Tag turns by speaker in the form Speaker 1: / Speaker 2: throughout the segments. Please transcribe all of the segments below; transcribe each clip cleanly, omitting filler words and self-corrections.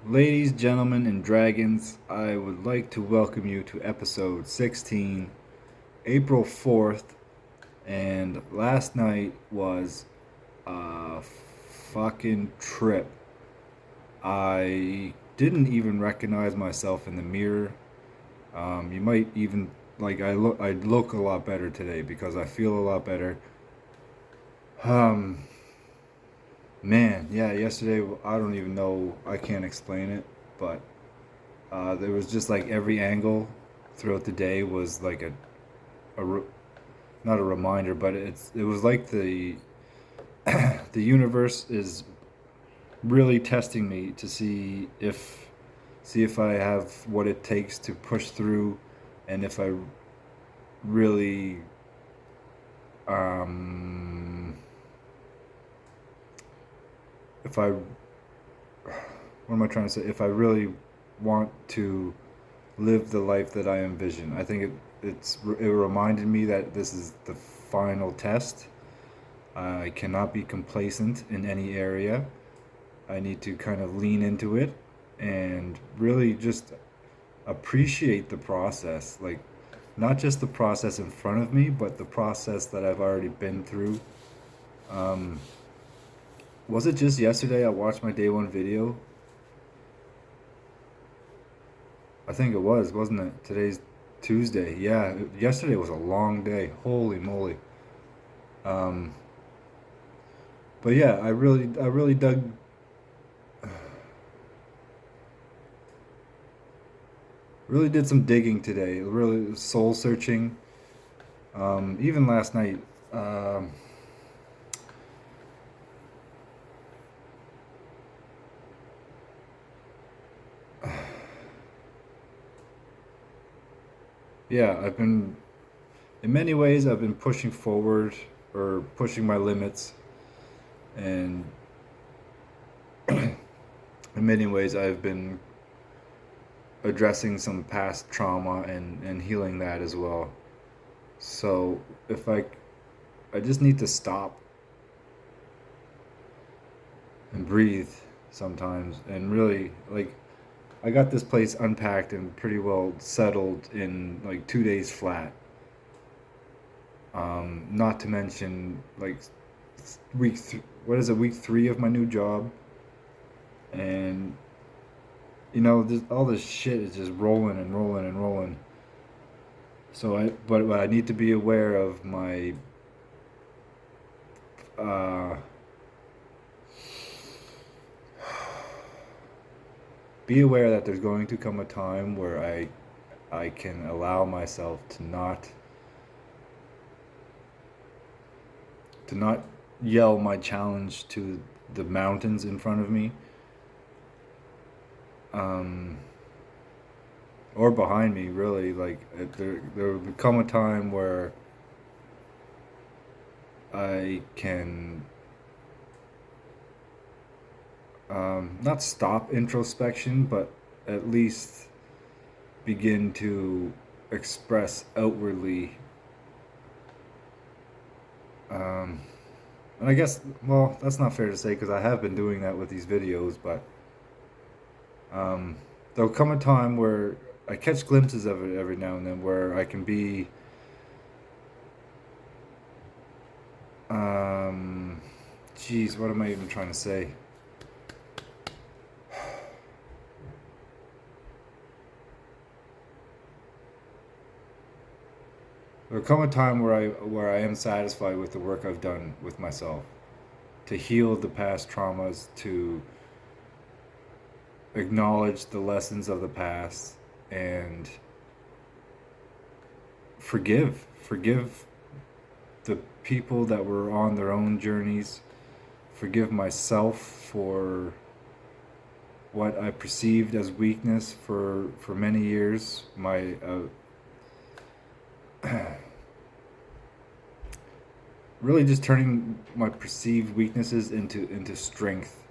Speaker 1: Ladies, gentlemen, and dragons, I would like to welcome you to episode 16, April 4th. And last night was a fucking trip. I didn't even recognize myself in the mirror. You might even I look a lot better today because I feel a lot better. Um, Man, yeah, yesterday I don't even know. I can't explain it, but there was just like every angle throughout the day was like a not a reminder, but it was like the universe is really testing me to see if I have what it takes to push through, and if I really um if I what am I trying to say? If I really want to live the life that I envision. I think it reminded me that this is the final test. I cannot be complacent in any area. I need to kind of lean into it and really just appreciate the process. Like, not just the process in front of me, but the process that I've already been through. Um, was it just yesterday I watched my day one video? I think it was, wasn't it? Today's Tuesday. Yeah, yesterday was a long day. Holy moly. Um, but yeah, I really really did some digging today. Really soul searching. Even last night. Um, yeah, in many ways, I've been pushing forward or pushing my limits, and in many ways, I've been addressing some past trauma and healing that as well. So if I just need to stop and breathe sometimes and really like I got this place unpacked and pretty well settled in like 2 days flat. Not to mention like what is it, week three of my new job, and all this shit is just rolling and rolling and rolling. But I need to be aware of my uh, be aware that there's going to come a time where I can allow myself to not yell my challenge to the mountains in front of me, um, or behind me. Really, like there will come a time where I can not stop introspection, but at least begin to express outwardly. Um, and I guess, well, that's not fair to say because I have been doing that with these videos, but um, there'll come a time where I catch glimpses of it every now and then where I can be, um, geez, what am I even trying to say? There'll come a time where I am satisfied with the work I've done with myself to heal the past traumas, to acknowledge the lessons of the past, and forgive the people that were on their own journeys, forgive myself for what I perceived as weakness for many years. My really just turning my perceived weaknesses into strength,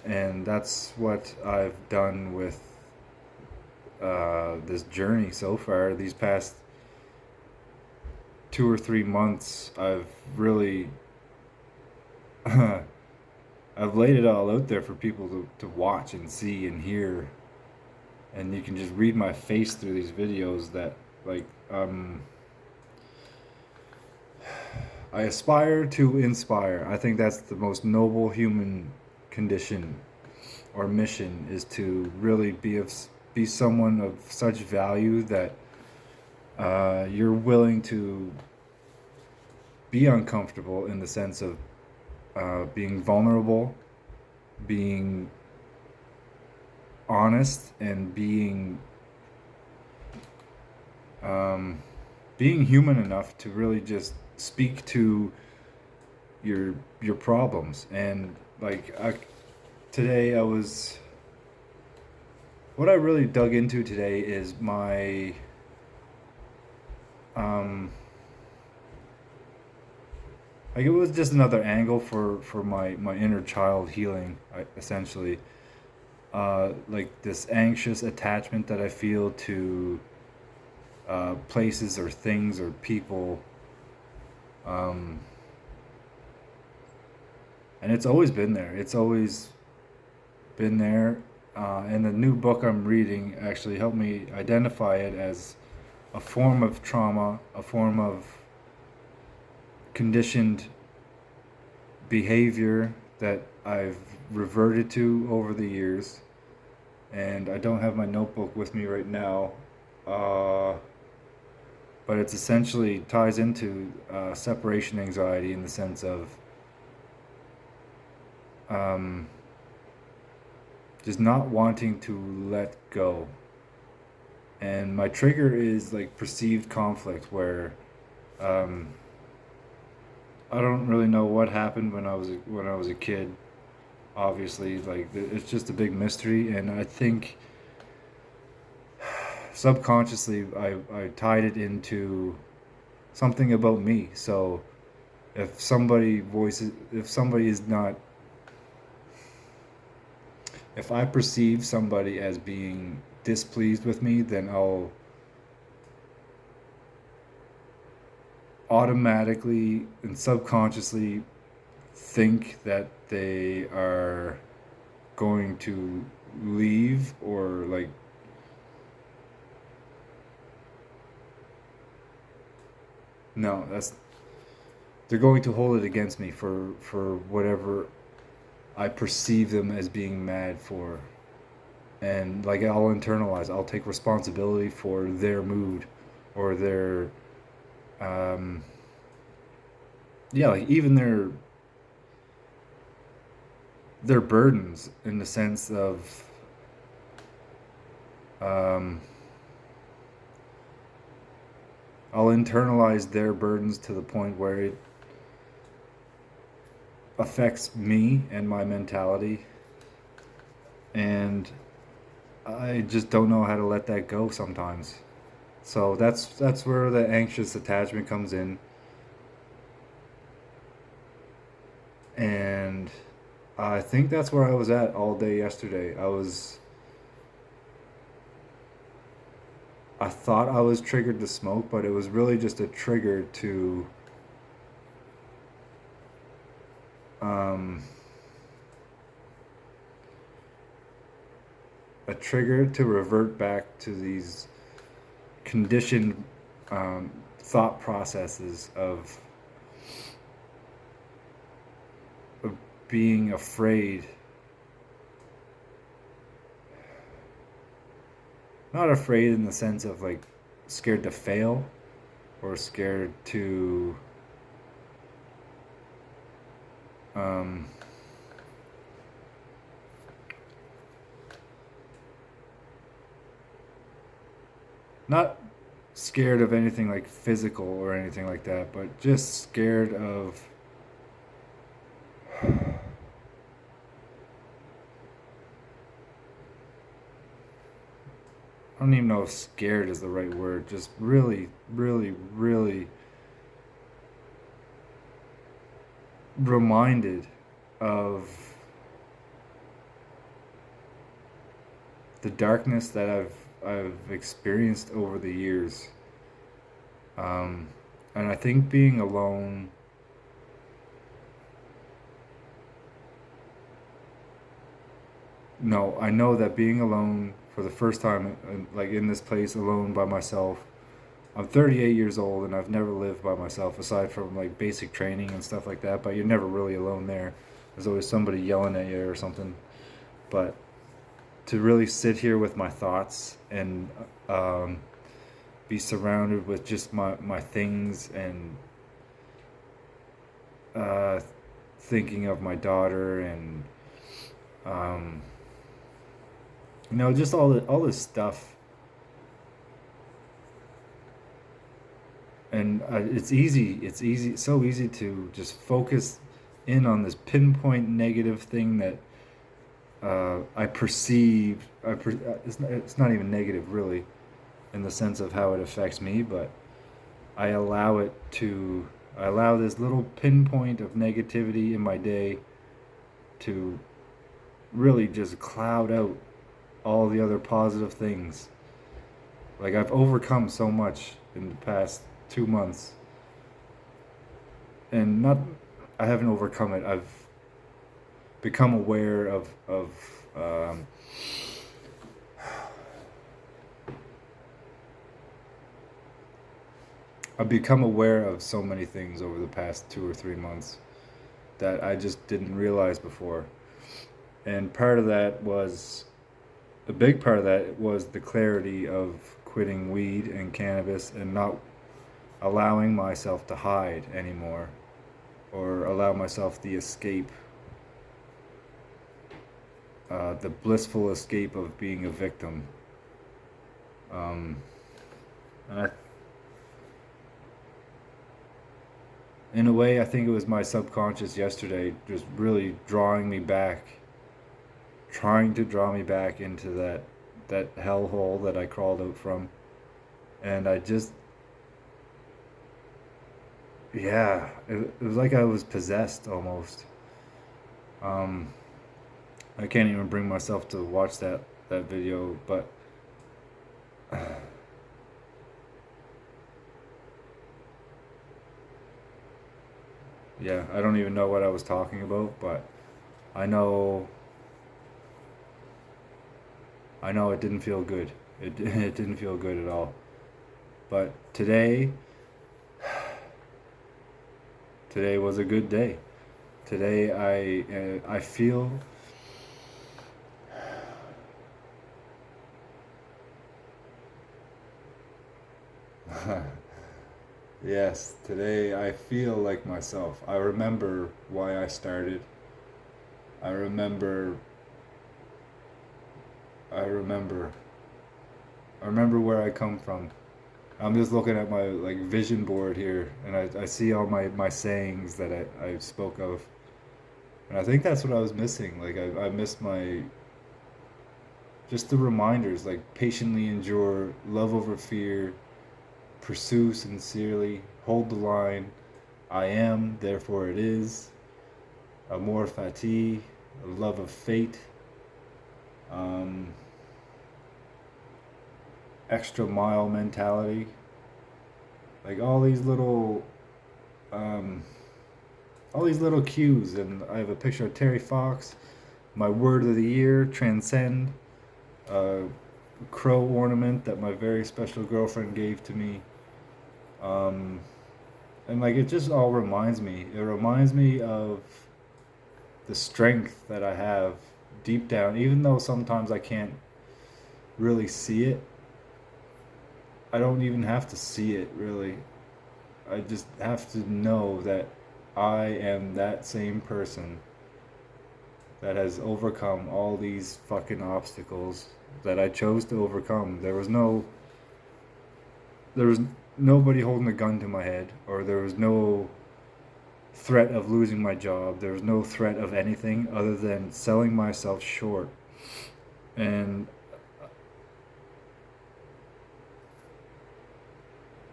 Speaker 1: and that's what I've done with this journey so far. These past 2 or 3 months, I've I've laid it all out there for people to watch and see and hear, and you can just read my face through these videos that like I aspire to inspire. I think that's the most noble human condition or mission, is to really be someone of such value that you're willing to be uncomfortable in the sense of being vulnerable, being honest, and um, being human enough to really just speak to your problems. And like today, what I really dug into today is my um, like it was just another angle for my inner child healing, essentially. Like this anxious attachment that I feel to places or things or people, um, and it's always been there. It's always been there. And the new book I'm reading actually helped me identify it as a form of trauma, a form of conditioned behavior that I've reverted to over the years. And I don't have my notebook with me right now, uh, but it's essentially ties into separation anxiety in the sense of um, just not wanting to let go. And my trigger is like perceived conflict, where um, I don't really know what happened when I was a kid. Obviously, like it's just a big mystery, and I think subconsciously I tied it into something about me. So if somebody is not, if I perceive somebody as being displeased with me, then I'll automatically and subconsciously think that they are going to leave, or like, no, that's, they're going to hold it against me for whatever I perceive them as being mad for. And like I'll take responsibility for their mood or their um yeah, like even their burdens, in the sense of um I'll internalize their burdens to the point where it affects me and my mentality, and I just don't know how to let that go sometimes. So that's where the anxious attachment comes in. And I think that's where I was at all day yesterday. I thought I was triggered to smoke, but it was really just um, a trigger to revert back to these conditioned thought processes of being afraid. Not afraid in the sense of like scared to fail, or scared to um, not scared of anything like physical or anything like that, but just scared of I don't even know if scared is the right word. Just really, really, really reminded of the darkness that I've experienced over the years. Um, and I think being alone no, I know that being alone for the first time, like in this place alone by myself. I'm 38 years old and I've never lived by myself aside from like basic training and stuff like that, but you're never really alone there. There's always somebody yelling at you or something. But to really sit here with my thoughts and um, be surrounded with just my things and uh, thinking of my daughter and um, just all this stuff. And it's easy, so easy to just focus in on this pinpoint negative thing that I perceive. It's not even negative really, in the sense of how it affects me, but I allow it to. I allow this little pinpoint of negativity in my day to really just cloud out all the other positive things. Like I've overcome so much in the past 2 months, and not I haven't overcome it. I've become aware of um, I've become aware of so many things over the past 2 or 3 months that I just didn't realize before. And part of that was a big part of that was the clarity of quitting weed and cannabis and not allowing myself to hide anymore or allow myself the escape, the blissful escape of being a victim. Um, and in a way, I think it was my subconscious yesterday just really drawing me back, trying to draw me back into that hellhole that I crawled out from. And I just, yeah, it was like I was possessed almost. Um, I can't even bring myself to watch that video, but yeah, I don't even know what I was talking about, but I know I know it didn't feel good. It didn't feel good at all. But today was a good day. Today I feel yes, today I feel like myself. I remember why I started. I remember I remember I remember where I come from. I'm just looking at my like vision board here and I see all my sayings that I spoke of. And I think that's what I was missing. Like I missed my just the reminders like patiently endure, love over fear, pursue sincerely, hold the line, I am, therefore it is, amor fati, love of fate, um, extra mile mentality. Like um, all these little cues. And I have a picture of Terry Fox, my word of the year, transcend, a crow ornament that my very special girlfriend gave to me. Um, and like it just all reminds me. It reminds me of the strength that I have deep down, even though sometimes I can't really see it. I don't even have to see it really. I just have to know that I am that same person that has overcome all these fucking obstacles that I chose to overcome. There was nobody holding a gun to my head, or there was no threat of losing my job. There was no threat of anything other than selling myself short. And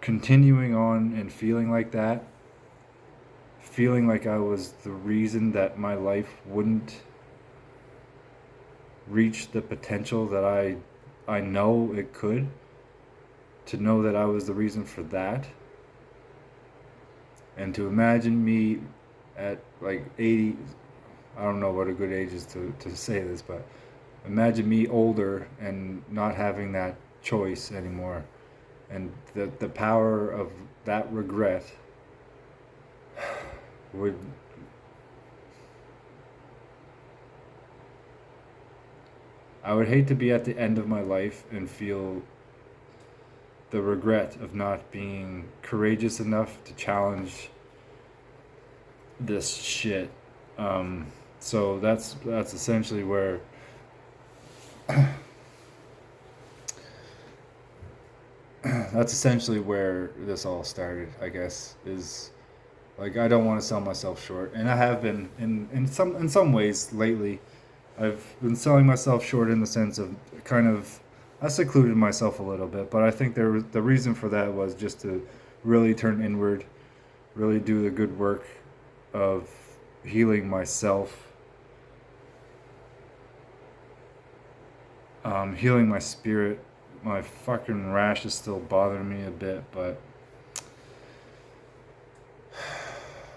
Speaker 1: continuing on and feeling like that, feeling like I was the reason that my life wouldn't reach the potential that I know it could, to know that I was the reason for that, and to imagine me at like 80, I don't know what a good age is to say this, but Imagine me older and not having that choice anymore, and the power of that regret would. I would hate to be at the end of my life and feel the regret of not being courageous enough to challenge this shit. Um, so that's essentially where that's essentially where this all started. I guess is like I don't want to sell myself short, and I have been in some ways lately. I've been selling myself short in the sense of kind of I secluded myself a little bit, but I think the reason for that was just to really turn inward, really do the good work of healing myself, healing my spirit. My fucking rash is still bothering me a bit, but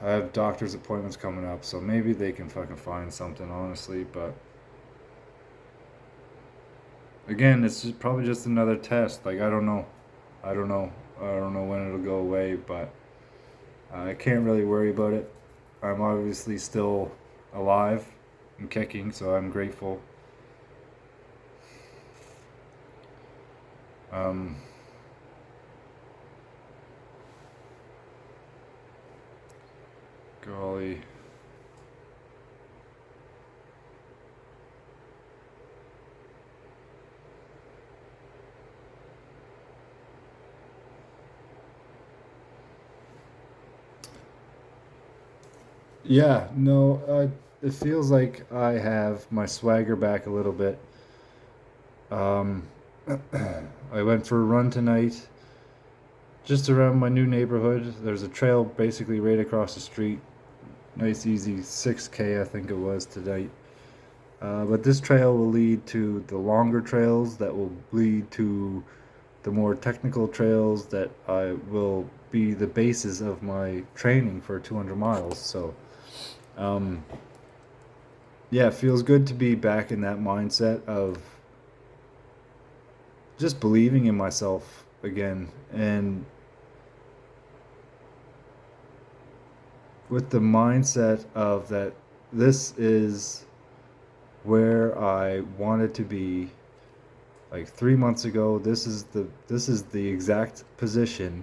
Speaker 1: I have doctor's appointments coming up, so maybe they can fucking find something, honestly. But again, it's probably just another test. Like I don't know, I don't know, I don't know when it'll go away, but I can't really worry about it. I'm obviously still alive and kicking, so I'm grateful. Um, golly. Yeah, no, it feels like I have my swagger back a little bit. Um, I went for a run tonight, just around my new neighborhood. There's a trail basically right across the street. Nice, easy 6K, I think it was tonight. But this trail will lead to the longer trails that will lead to the more technical trails that I will be the basis of my training for 200 miles. So, um, yeah, it feels good to be back in that mindset of just believing in myself again and with the mindset of that this is where I wanted to be like 3 months ago. This is the exact position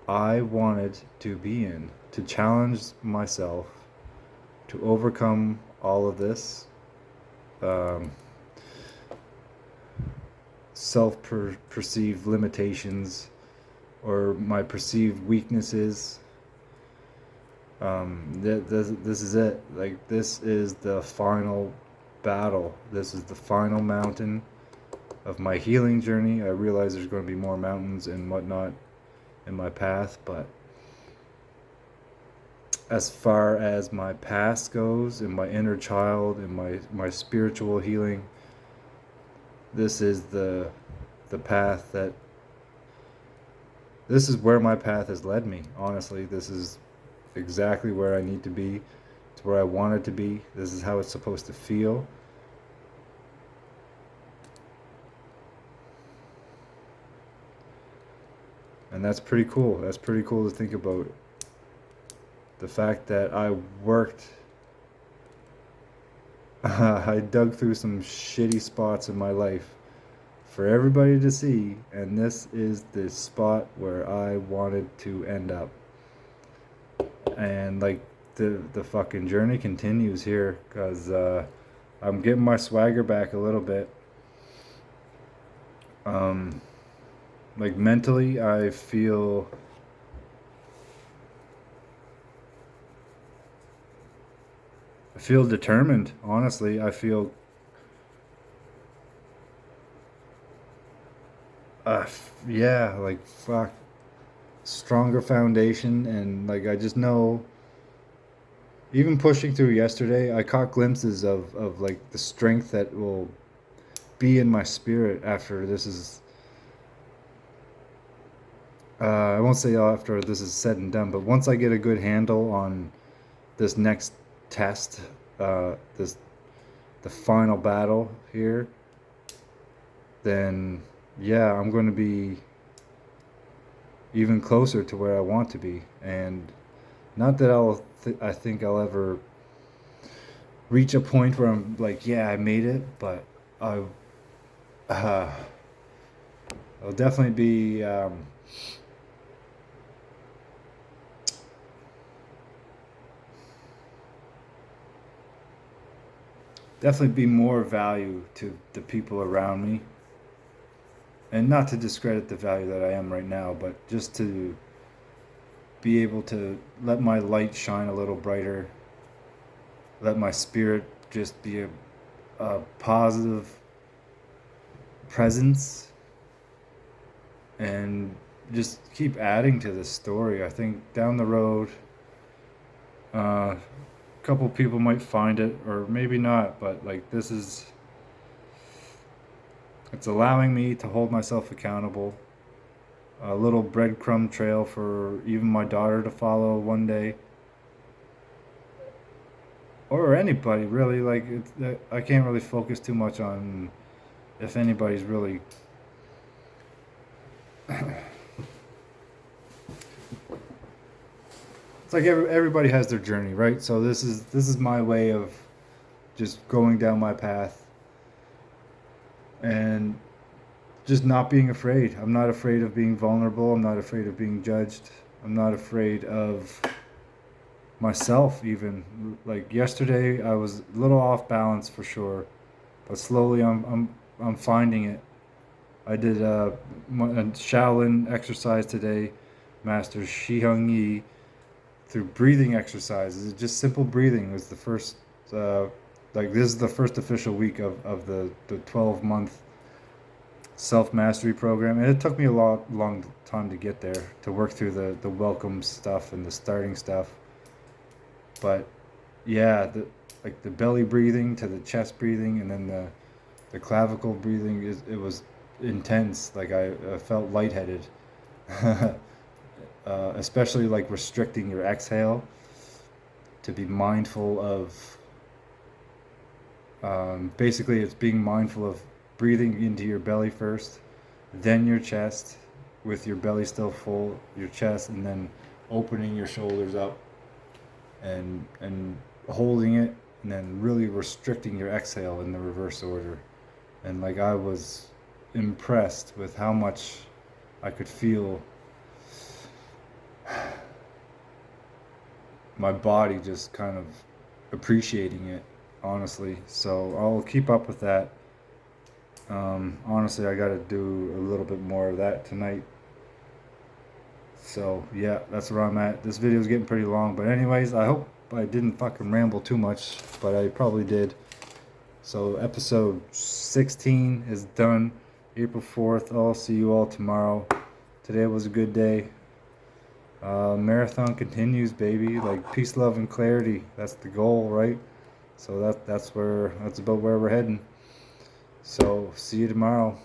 Speaker 1: I wanted to be in, to challenge myself, to overcome all of this um, self perceived limitations or my perceived weaknesses. This is it. Like, this is the final battle. This is the final mountain of my healing journey. I realize there's going to be more mountains and whatnot in my path, but as far as my past goes and my inner child and my spiritual healing, this is the path that this is where my path has led me. Honestly, this is exactly where I need to be. It's where I want it to be. This is how it's supposed to feel. And that's pretty cool. That's pretty cool to think about. The fact that I worked, I dug through some shitty spots in my life for everybody to see, and this is the spot where I wanted to end up. And like the fucking journey continues here, cause I'm getting my swagger back a little bit. Um, like mentally, I feel determined. Honestly, I feel yeah, like fuck, stronger foundation, and like I just know. Even pushing through yesterday, I caught glimpses of like the strength that will be in my spirit after this is. I won't say after this is said and done, but once I get a good handle on this next test, this the final battle here, then yeah, I'm going to be even closer to where I want to be. And not that I think I'll ever reach a point where I'm like, yeah, I made it, but I, uh, I'll definitely be, definitely be more value to the people around me. And not to discredit the value that I am right now, but just to be able to let my light shine a little brighter, let my spirit just be a positive presence, and just keep adding to this story. I think down the road, a couple people might find it, or maybe not, but like it's allowing me to hold myself accountable. A little breadcrumb trail for even my daughter to follow one day, or anybody really. Like I can't really focus too much on if anybody's really. It's like everybody has their journey, right? So this is my way of just going down my path and just not being afraid. I'm not afraid of being vulnerable. I'm not afraid of being judged. I'm not afraid of myself even. Like yesterday I was a little off balance for sure, but slowly I'm finding it. I did a Shaolin exercise today, Master Shi Hung Yi, through breathing exercises. Just simple breathing was the first, uh, like this is the first official week of the 12-month self mastery program, and it took me a long time to get there, to work through the welcome stuff and the starting stuff. But yeah, like the belly breathing to the chest breathing, and then the clavicle breathing it was intense. Like I felt lightheaded. Especially like restricting your exhale to be mindful of. Basically, it's being mindful of breathing into your belly first, then your chest, with your belly still full, your chest, and then opening your shoulders up and holding it, and then really restricting your exhale in the reverse order. And like I was impressed with how much I could feel my body just kind of appreciating it, honestly. So I'll keep up with that. Honestly, I got to do a little bit more of that tonight. So yeah, that's where I'm at. This video is getting pretty long, but anyways, I hope I didn't fucking ramble too much, but I probably did. So episode 16 is done. April 4th. I'll see you all tomorrow. Today was a good day. Marathon continues, baby. Like peace, love, and clarity. That's the goal, right? So that's about where we're heading. So see you tomorrow.